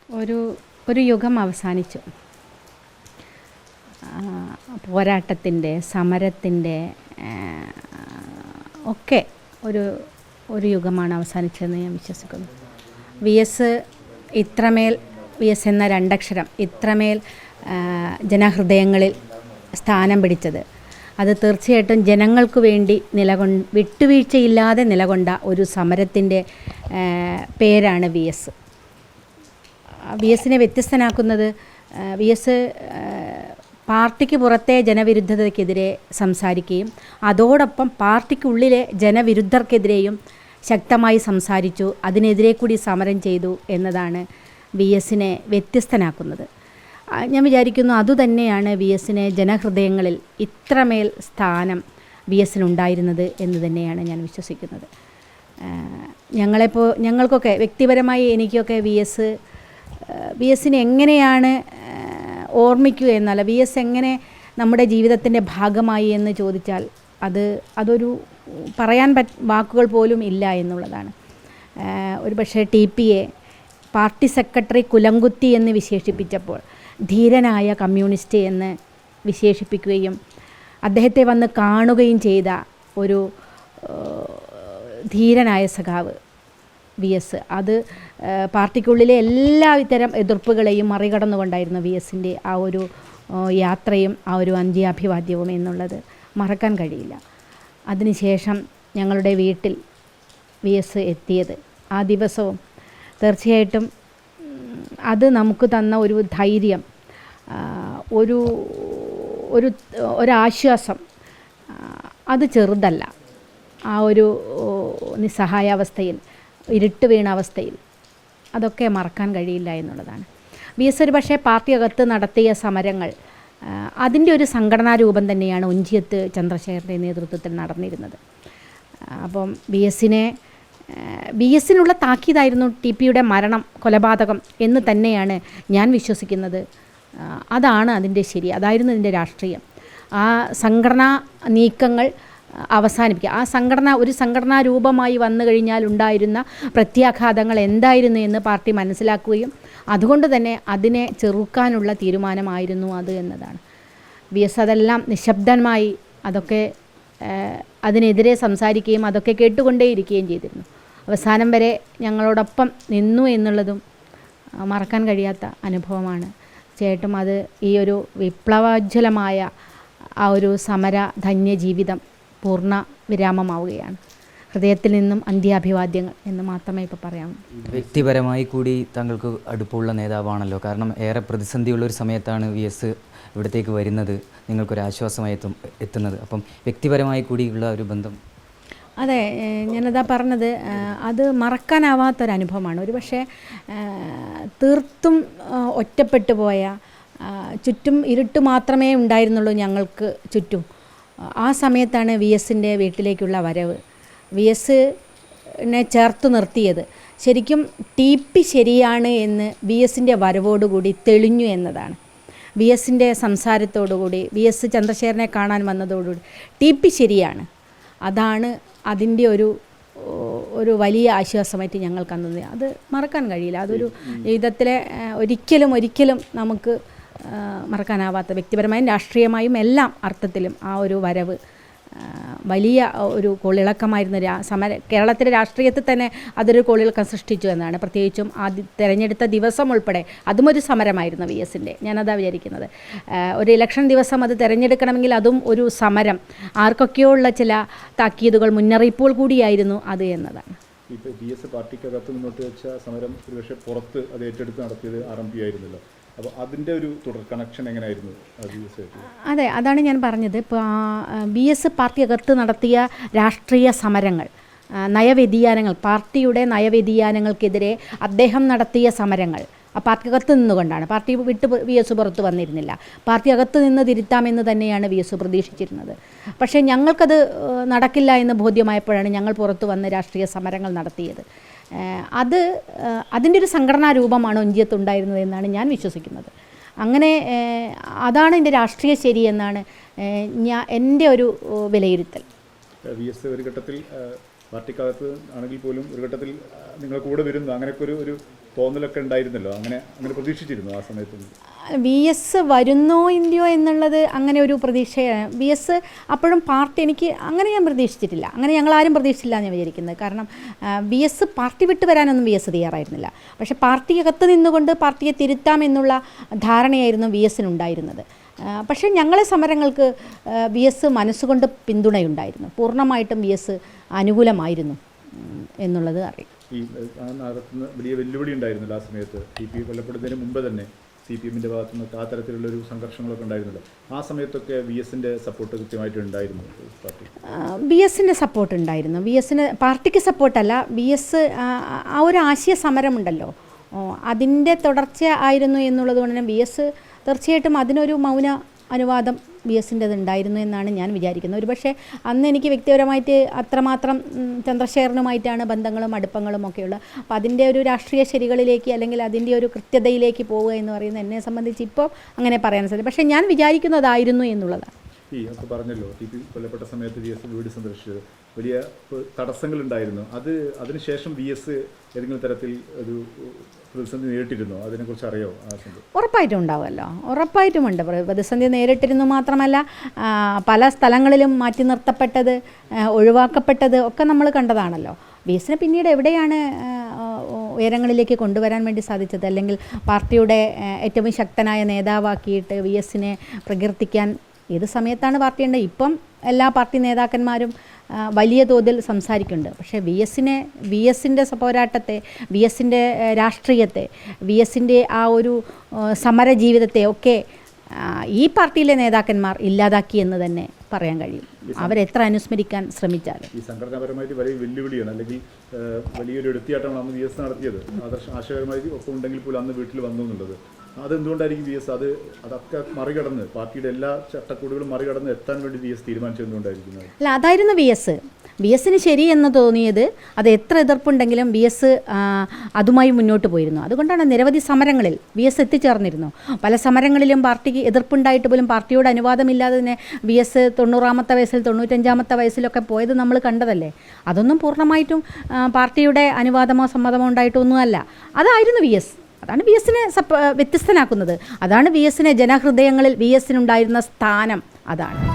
ഒരു യുഗം അവസാനിച്ചു. പോരാട്ടത്തിൻ്റെ, സമരത്തിൻ്റെ ഒക്കെ ഒരു യുഗമാണ് അവസാനിച്ചതെന്ന് ഞാൻ വിശ്വസിക്കുന്നു. വി എസ് എന്ന രണ്ടക്ഷരം ഇത്രമേൽ ജനഹൃദയങ്ങളിൽ സ്ഥാനം പിടിച്ചത് അത് തീർച്ചയായിട്ടും ജനങ്ങൾക്ക് വേണ്ടി വിട്ടുവീഴ്ചയില്ലാതെ നിലകൊണ്ട ഒരു സമരത്തിൻ്റെ പേരാണ് വി എസ്. വി എസിനെ വ്യത്യസ്തനാക്കുന്നത് വി എസ് പാർട്ടിക്ക് പുറത്തെ ജനവിരുദ്ധതയ്ക്കെതിരെ സംസാരിക്കുകയും അതോടൊപ്പം പാർട്ടിക്കുള്ളിലെ ജനവിരുദ്ധർക്കെതിരെയും ശക്തമായി സംസാരിച്ചു, അതിനെതിരെ കൂടി സമരം ചെയ്തു എന്നതാണ് വി എസിനെ വ്യത്യസ്തനാക്കുന്നത്. ഞാൻ വിചാരിക്കുന്നു അതുതന്നെയാണ് വി എസിനെ ജനഹൃദയങ്ങളിൽ ഇത്രമേൽ സ്ഥാനം വി എസിനുണ്ടായിരുന്നത് എന്ന് തന്നെയാണ് ഞാൻ വിശ്വസിക്കുന്നത്. ഞങ്ങൾക്കൊക്കെ വ്യക്തിപരമായി എനിക്കൊക്കെ വി എസിനെ എങ്ങനെയാണ് ഓർമ്മിക്കുക എന്നല്ല, വി എസ് എങ്ങനെ നമ്മുടെ ജീവിതത്തിൻ്റെ ഭാഗമായി എന്ന് ചോദിച്ചാൽ അതൊരു പറയാൻ വാക്കുകൾ പോലും ഇല്ല എന്നുള്ളതാണ്. ഒരു പക്ഷേ TPയെ പാർട്ടി സെക്രട്ടറി കുലംകുത്തി എന്ന് വിശേഷിപ്പിച്ചപ്പോൾ ധീരനായ കമ്മ്യൂണിസ്റ്റ് എന്ന് വിശേഷിപ്പിക്കുകയും അദ്ദേഹത്തെ വന്ന് കാണുകയും ചെയ്ത ഒരു ധീരനായ സഖാവ് വി എസ്. അത് പാർട്ടിക്കുള്ളിലെ എല്ലാത്തരം എതിർപ്പുകളെയും മറികടന്നുകൊണ്ടായിരുന്നു വി എസിൻ്റെ ആ ഒരു യാത്രയും ആ ഒരു അന്ത്യാഭിവാദ്യവും എന്നുള്ളത് മറക്കാൻ കഴിയില്ല. അതിനുശേഷം ഞങ്ങളുടെ വീട്ടിൽ വി എസ് എത്തിയത് ആ ദിവസവും തീർച്ചയായിട്ടും അത് നമുക്ക് തന്ന ഒരു ധൈര്യം, ഒരാശ്വാസം അത് ചെറുതല്ല. ആ ഒരു നിസ്സഹായാവസ്ഥയിൽ, ഇരുട്ട് വീണ അവസ്ഥയിൽ അതൊക്കെ മറക്കാൻ കഴിയില്ല എന്നുള്ളതാണ്. വി എസ് ഒരു പക്ഷേ പാർട്ടിയകത്ത് നടത്തിയ സമരങ്ങൾ അതിൻ്റെ ഒരു സംഘടനാ രൂപം തന്നെയാണ് ഒഞ്ചിയത്ത് ചന്ദ്രശേഖരൻ്റെ നേതൃത്വത്തിൽ നടന്നിരുന്നത്. അപ്പം വി എസിനുള്ള താക്കീതായിരുന്നു TPയുടെ മരണം, കൊലപാതകം എന്ന് തന്നെയാണ് ഞാൻ വിശ്വസിക്കുന്നത്. അതാണ് അതിൻ്റെ ശരി, അതായിരുന്നു ഇതിൻ്റെ രാഷ്ട്രീയം. ആ സംഘടനാ നീക്കങ്ങൾ അവസാനിപ്പിക്കുക, ഒരു സംഘടനാ രൂപമായി വന്നു കഴിഞ്ഞാൽ ഉണ്ടായിരുന്ന പ്രത്യാഘാതങ്ങൾ എന്തായിരുന്നു എന്ന് പാർട്ടി മനസ്സിലാക്കുകയും അതുകൊണ്ട് തന്നെ അതിനെ ചെറുക്കാനുള്ള തീരുമാനമായിരുന്നു അത് എന്നതാണ്. വി എസ് അതെല്ലാം നിശബ്ദമായി അതിനെതിരെ സംസാരിക്കുകയും അതൊക്കെ കേട്ടുകൊണ്ടേയിരിക്കുകയും ചെയ്തിരുന്നു. അവസാനം വരെ ഞങ്ങളോടൊപ്പം നിന്നു എന്നുള്ളതും മറക്കാൻ കഴിയാത്ത അനുഭവമാണ്. തീർച്ചയായിട്ടും അത് ഈ ഒരു വിപ്ലവോജ്വലമായ ആ ഒരു സമരധന്യ ജീവിതം പൂർണ്ണ വിരാമമാവുകയാണ്. ഹൃദയത്തിൽ നിന്നും അന്ത്യാഭിവാദ്യങ്ങൾ എന്ന് മാത്രമേ ഇപ്പോൾ പറയാമൂ. വ്യക്തിപരമായി കൂടി താങ്കൾക്ക് അടുപ്പമുള്ള നേതാവാണല്ലോ. കാരണം ഏറെ പ്രതിസന്ധിയുള്ളൊരു സമയത്താണ് വി എസ് ഇവിടത്തേക്ക് വരുന്നത്, നിങ്ങൾക്കൊരാശ്വാസമായി എത്തുന്നത്. അപ്പം വ്യക്തിപരമായി കൂടിയുള്ള ഒരു ബന്ധം. അതെ, ഞാനതാ പറഞ്ഞത്, അത് മറക്കാനാവാത്തൊരനുഭവമാണ്. ഒരു പക്ഷേ തീർത്തും ഒറ്റപ്പെട്ടു പോയ, ചുറ്റും ഇരുട്ട് മാത്രമേ ഉണ്ടായിരുന്നുള്ളൂ ഞങ്ങൾക്ക് ചുറ്റും. ആ സമയത്താണ് വി എസിൻ്റെ വീട്ടിലേക്കുള്ള വരവ്, വി എസിനെ ചേർത്ത് നിർത്തിയത്. ശരിക്കും TP ശരിയാണ് എന്ന് വി എസിൻ്റെ വരവോടുകൂടി തെളിഞ്ഞു എന്നതാണ്. വി എസിൻ്റെ സംസാരത്തോടുകൂടി, വി എസ് ചന്ദ്രശേഖരനെ കാണാൻ വന്നതോടുകൂടി TP ശരിയാണ്, അതാണ് അതിൻ്റെ ഒരു വലിയ ആശ്വാസമായിട്ട് ഞങ്ങൾക്ക് തന്നത്. അത് മറക്കാൻ കഴിയില്ല. അതൊരു ജീവിതത്തിലെ ഒരിക്കലും നമുക്ക് മറക്കാനാവാത്ത, വ്യക്തിപരമായും രാഷ്ട്രീയമായും എല്ലാം അർത്ഥത്തിലും ആ ഒരു വരവ് വലിയ ഒരു കോളിളക്കമായിരുന്ന കേരളത്തിലെ രാഷ്ട്രീയത്തിൽ തന്നെ അതൊരു കോളിളക്കം സൃഷ്ടിച്ചു എന്നാണ്. പ്രത്യേകിച്ചും തിരഞ്ഞെടുത്ത ദിവസം ഉൾപ്പെടെ അതും ഒരു സമരമായിരുന്നു വി എസിൻ്റെ. ഞാനതാ വിചാരിക്കുന്നത്, ഒരു ഇലക്ഷൻ ദിവസം അത് തിരഞ്ഞെടുക്കണമെങ്കിൽ അതും ഒരു സമരം, ആർക്കൊക്കെയോ ഉള്ള ചില താക്കീതുകൾ, മുന്നറിയിപ്പുകൾ കൂടിയായിരുന്നു അത് എന്നതാണ്. ഇപ്പോൾ വി എസ് പാർട്ടിക്കകത്ത് മുന്നോട്ട് വെച്ച സമരം ഒരുപക്ഷെ പുറത്ത് അത് ഏറ്റെടുത്ത് നടത്തിയത് RMP ആയിരുന്നല്ലോ. അപ്പോൾ അതിൻ്റെ ഒരു തുടർ കണക്ഷൻ എങ്ങനെയായിരുന്നു? അതെ, അതാണ് ഞാൻ പറഞ്ഞത്. ഇപ്പോൾ വി എസ് പാർട്ടിയകത്ത് നടത്തിയ രാഷ്ട്രീയ സമരങ്ങൾ, നയവ്യതിയാനങ്ങൾ, പാർട്ടിയുടെ നയവ്യതിയാനങ്ങൾക്കെതിരെ അദ്ദേഹം നടത്തിയ സമരങ്ങൾ ആ പാർട്ടിക്കകത്ത് നിന്നുകൊണ്ടാണ്. പാർട്ടി വിട്ട് വി എസ് പുറത്ത് വന്നിരുന്നില്ല. പാർട്ടി അകത്ത് നിന്ന് തിരുത്താമെന്ന് തന്നെയാണ് വി എസ് പ്രതീക്ഷിച്ചിരുന്നത്. പക്ഷേ ഞങ്ങൾക്കത് നടക്കില്ല എന്ന് ബോധ്യമായപ്പോഴാണ് ഞങ്ങൾ പുറത്ത് വന്ന് രാഷ്ട്രീയ സമരങ്ങൾ നടത്തിയത്. അതിൻ്റെ ഒരു സംഘടനാ രൂപമാണ് ഒഞ്ചിയത്തുണ്ടായിരുന്നത് എന്നാണ് ഞാൻ വിശ്വസിക്കുന്നത്. അങ്ങനെ അതാണ് എൻ്റെ രാഷ്ട്രീയ ശരി എന്നാണ് എൻ്റെ ഒരു വിലയിരുത്തൽ. വി എസ് ഒരു ഘട്ടത്തിൽ പാർട്ടിക്കകത്ത് ആണെങ്കിൽ പോലും ഒരു ഘട്ടത്തിൽ നിങ്ങൾ കൂടെ വരുന്നു, അങ്ങനെയൊക്കെ ഒരു തോന്നലൊക്കെ ഉണ്ടായിരുന്നല്ലോ, അങ്ങനെ പ്രതീക്ഷിച്ചിരുന്നു ആ സമയത്ത്? VS വരുന്നോ ഇല്ലയോ എന്നുള്ളത് അങ്ങനെ ഒരു പ്രതീക്ഷയാണ്. VS അപ്പോഴും പാർട്ടി എനിക്ക് അങ്ങനെ ഞാൻ പ്രതീക്ഷിച്ചിട്ടില്ല, അങ്ങനെ ഞങ്ങളാരും പ്രതീക്ഷിച്ചില്ല എന്ന് വിചാരിക്കുന്നത്. കാരണം VS പാർട്ടി വിട്ട് വരാനൊന്നും VS തയ്യാറായിരുന്നില്ല. പക്ഷേ പാർട്ടിക്കകത്ത് നിന്നുകൊണ്ട് പാർട്ടിയെ തിരുത്താമെന്നുള്ള ധാരണയായിരുന്നു VSനുണ്ടായിരുന്നത്. പക്ഷേ ഞങ്ങളെ സമരങ്ങൾക്ക് VS മനസ്സുകൊണ്ട് പിന്തുണയുണ്ടായിരുന്നു, പൂർണ്ണമായിട്ടും VS അനുകൂലമായിരുന്നു എന്നുള്ളത് അറിയാം. ഈ നടത്തുന്ന വലിയ വെല്ലുവിളി ഉണ്ടായിരുന്നില്ല ആ സമയത്ത്, TP കൊല്ലപ്പെടുന്നതിന് മുമ്പ് തന്നെ CPM-ൻ്റെ ഭാഗത്തു നിന്നൊക്കെ ആ തരത്തിലുള്ളൊരു സംഘർഷങ്ങളൊക്കെ ഉണ്ടായിരുന്നല്ലോ. ആ സമയത്തൊക്കെ VSൻ്റെ സപ്പോർട്ട് കൃത്യമായിട്ട് ഉണ്ടായിരുന്നു പാർട്ടി? VSൻ്റെ സപ്പോർട്ട് ഉണ്ടായിരുന്നു. VSന് പാർട്ടിക്ക് സപ്പോർട്ടല്ല, VS ആ ഒരു ആശയ സമരമുണ്ടല്ലോ, അതിൻ്റെ തുടർച്ച ആയിരുന്നു എന്നുള്ളത് കൊണ്ട് തന്നെ VS തീർച്ചയായിട്ടും അതിനൊരു മൗന അനുവാദം VSൻ്റെത് ഉണ്ടായിരുന്നു എന്നാണ് ഞാൻ വിചാരിക്കുന്നത്. ഒരുപക്ഷെ അന്ന് എനിക്ക് വ്യക്തിപരമായിട്ട് അത്രമാത്രം ചന്ദ്രശേഖരനുമായിട്ടാണ് ബന്ധങ്ങളും അടുപ്പങ്ങളും ഒക്കെയുള്ളത്. അപ്പോൾ അതിൻ്റെ ഒരു രാഷ്ട്രീയ ശരികളിലേക്ക് അല്ലെങ്കിൽ അതിൻ്റെ ഒരു കൃത്യതയിലേക്ക് പോവുക എന്ന് പറയുന്നത് എന്നെ സംബന്ധിച്ച് ഇപ്പോൾ അങ്ങനെ പറയാൻ സാധിക്കും. പക്ഷേ ഞാൻ വിചാരിക്കുന്നതായിരുന്നു എന്നുള്ളതാണ്. ഈ അപ്പോൾ പറഞ്ഞല്ലോ TP കൊല്ലപ്പെട്ട സമയത്ത് VS വീട് സന്ദർശിച്ചത് വലിയ തടസ്സങ്ങളുണ്ടായിരുന്നു. അതിനുശേഷം VS ഏതെങ്കിലും തരത്തിൽ ഒരു പ്രതിസന്ധി നേരിട്ടിരുന്നോ? അതിനെക്കുറിച്ച് അറിയാമോ? ഉറപ്പായിട്ടും ഉണ്ടാവുമല്ലോ, ഉറപ്പായിട്ടുമുണ്ട് പ്രതിസന്ധി നേരിട്ടിരുന്നു. മാത്രമല്ല പല സ്ഥലങ്ങളിലും മാറ്റി നിർത്തപ്പെട്ടത്, ഒഴിവാക്കപ്പെട്ടത് ഒക്കെ നമ്മൾ കണ്ടതാണല്ലോ. VSനെ പിന്നീട് എവിടെയാണ് ഉയരങ്ങളിലേക്ക് കൊണ്ടുവരാൻ വേണ്ടി സാധിച്ചത്, അല്ലെങ്കിൽ പാർട്ടിയുടെ ഏറ്റവും ശക്തനായ നേതാവാക്കിയിട്ട് VSനെ പ്രകീർത്തിക്കാൻ ഏത് സമയത്താണ് പാർട്ടിയുണ്ട്? ഇപ്പം എല്ലാ പാർട്ടി നേതാക്കന്മാരും വലിയ തോതിൽ സംസാരിക്കുന്നുണ്ട്. പക്ഷേ VSൻ്റെ പോരാട്ടത്തെ, VSൻ്റെ രാഷ്ട്രീയത്തെ, VSൻ്റെ ആ ഒരു സമര ജീവിതത്തെ ഒക്കെ ഈ പാർട്ടിയിലെ നേതാക്കന്മാർ ഇല്ലാതാക്കി എന്ന് തന്നെ പറയാൻ കഴിയും, അവരെത്ര അനുസ്മരിക്കാൻ ശ്രമിച്ചാലും. ഈ സംഘടനാപരമായിട്ട് വലിയ വെല്ലുവിളിയാണ്, അല്ലെങ്കിൽ വലിയൊരു എടുത്തിയാട്ടമാണ് അന്ന് VS നടത്തിയത്. ആശയപരമായി ഒക്കെ ഉണ്ടെങ്കിൽ പോലും അന്ന് വീട്ടിൽ വന്നു എന്നുള്ളത് അതെന്തുകൊണ്ടായിരിക്കും VS അതൊക്കെ മറികടന്ന്, പാർട്ടിയുടെ എല്ലാ ചട്ടക്കൂടുകളും മറികടന്ന് എത്താൻ വേണ്ടി VS തീരുമാനിച്ചതുകൊണ്ടായിരിക്കുന്നത്? അല്ല, അതായിരുന്നു VSന് ശരിയെന്ന് തോന്നിയത്. അത് എത്ര എതിർപ്പുണ്ടെങ്കിലും VS അതുമായി മുന്നോട്ട് പോയിരുന്നു. അതുകൊണ്ടാണ് നിരവധി സമരങ്ങളിൽ VS എത്തിച്ചേർന്നിരുന്നു. പല സമരങ്ങളിലും പാർട്ടിക്ക് എതിർപ്പുണ്ടായിട്ട് പോലും പാർട്ടിയോട് അനുവാദമില്ലാതെ തന്നെ VS 90-ാമത്തെ വയസ്സിൽ 95-ാമത്തെ വയസ്സിലൊക്കെ പോയത് നമ്മൾ കണ്ടതല്ലേ. അതൊന്നും പൂർണ്ണമായിട്ടും പാർട്ടിയുടെ അനുവാദമോ സമ്മതമോ ഉണ്ടായിട്ടൊന്നുമല്ല. അതായിരുന്നു VS. അതാണ് VSനെ വ്യത്യസ്തനാക്കുന്നത്. അതാണ് VSനെ ജനഹൃദയങ്ങളിൽ VSനുണ്ടായിരുന്ന സ്ഥാനം. അതാണ്.